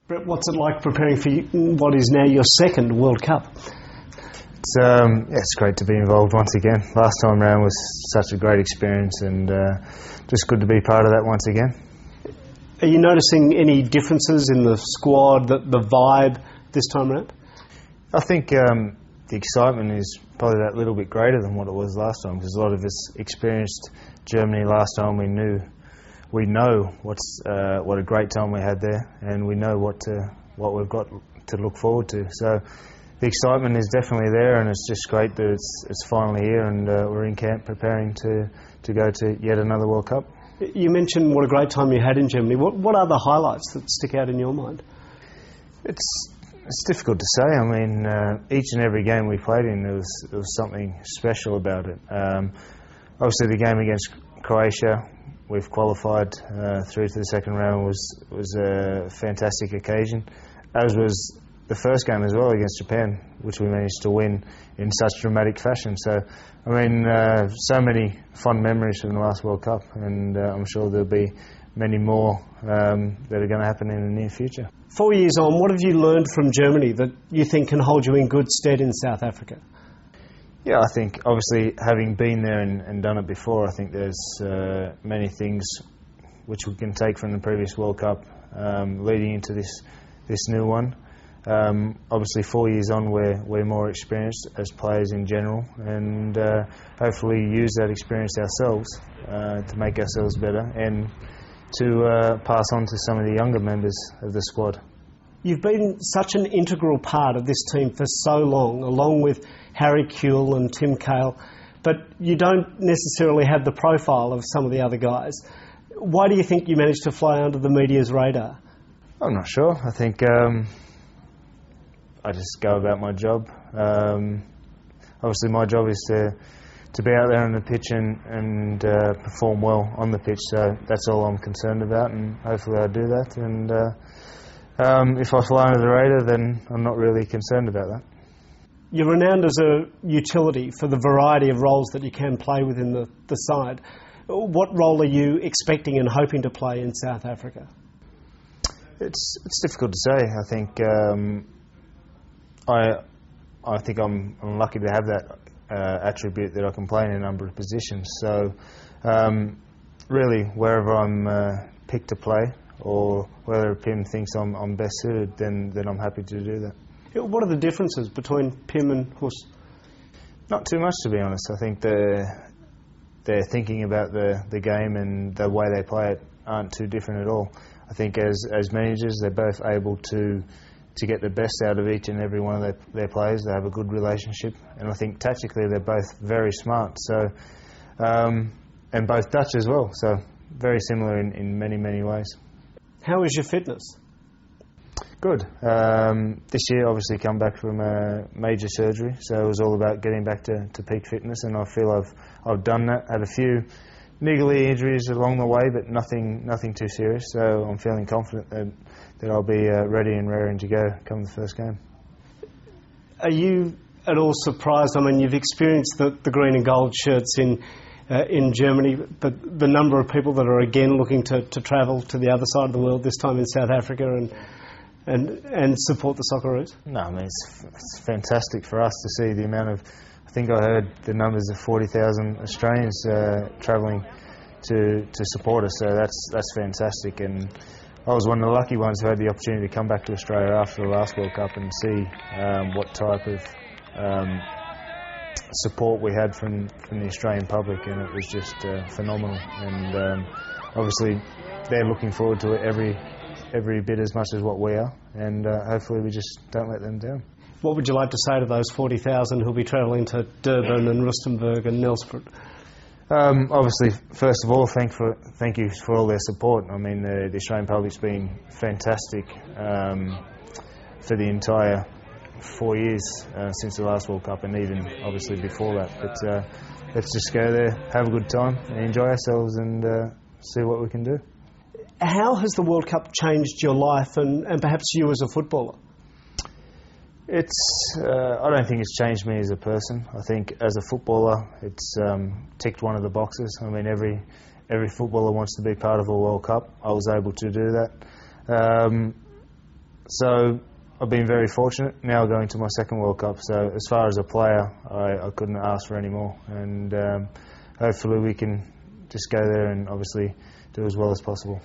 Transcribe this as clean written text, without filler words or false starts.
Brett, what's it like preparing for what is now your second World Cup? It's great to be involved once again. Last time round was such a great experience, and just good to be part of that once again. Are you noticing any differences in the squad, the vibe this time around? I think the excitement is probably that little bit greater than what it was last time, because a lot of us experienced Germany last time. We know what a great time we had there, and we know what we've got to look forward to. So the excitement is definitely there, and it's just great that it's finally here, and we're in camp preparing to go to yet another World Cup. You mentioned what a great time you had in Germany. What are the highlights that stick out in your mind? It's difficult to say. I mean, each and every game we played in, there was something special about it. Obviously, the game against Croatia, we've qualified through to the second round, was a fantastic occasion, as was the first game as well against Japan, which we managed to win in such dramatic fashion. So, I mean, so many fond memories from the last World Cup, and I'm sure there'll be many more that are going to happen in the near future. 4 years on, what have you learned from Germany that you think can hold you in good stead in South Africa? Yeah, I think obviously having been there and done it before, I think there's many things which we can take from the previous World Cup leading into this new one. Obviously 4 years on, we're more experienced as players in general, and hopefully use that experience ourselves to make ourselves better and to pass on to some of the younger members of the squad. You've been such an integral part of this team for so long, along with Harry Kewell and Tim Cahill, but you don't necessarily have the profile of some of the other guys. Why do you think you managed to fly under the media's radar? I'm not sure. I think I just go about my job. Obviously my job is to be out there on the pitch and perform well on the pitch, so that's all I'm concerned about, and hopefully I do that. And if I fly under the radar, then I'm not really concerned about that. You're renowned as a utility for the variety of roles that you can play within the side. What role are you expecting and hoping to play in South Africa? It's difficult to say. I think I think I'm lucky to have that attribute that I can play in a number of positions. So really, wherever I'm picked to play, or whether Pim thinks I'm best suited, then I'm happy to do that. What are the differences between Pim and Hus? Not too much, to be honest. I think they're thinking about the game and the way they play it aren't too different at all. I think as managers, they're both able to get the best out of each and every one of their players. They have a good relationship, and I think tactically they're both very smart. So, and both Dutch as well. So very similar in many ways. How is your fitness? Good. This year, obviously, come back from a major surgery, so it was all about getting back to peak fitness, and I feel I've done that. Had a few niggly injuries along the way, but nothing too serious. So I'm feeling confident that I'll be ready and raring to go come the first game. Are you at all surprised? I mean, you've experienced the green and gold shirts in Germany, but the number of people that are again looking to travel to the other side of the world, this time in South Africa, and support the Socceroos? No, I mean, it's fantastic for us to see the amount of, I think I heard the numbers of 40,000 Australians travelling to support us, so that's fantastic. And I was one of the lucky ones who had the opportunity to come back to Australia after the last World Cup and see what type of support we had from the Australian public, and it was just phenomenal. And obviously they're looking forward to it every bit as much as what we are, and hopefully we just don't let them down. What would you like to say to those 40,000 who'll be travelling to Durban and Rustenburg and Nelspruit? Obviously, first of all, thank you for all their support. I mean, the Australian public's been fantastic for the entire 4 years since the last World Cup, and even obviously before that. But let's just go there, have a good time, and enjoy ourselves, and see what we can do. How has the World Cup changed your life and perhaps you as a footballer? I don't think it's changed me as a person. I think as a footballer, it's ticked one of the boxes. I mean, every footballer wants to be part of a World Cup. I was able to do that. So I've been very fortunate now going to my second World Cup. So as far as a player, I couldn't ask for any more, and hopefully we can just go there and obviously do as well as possible.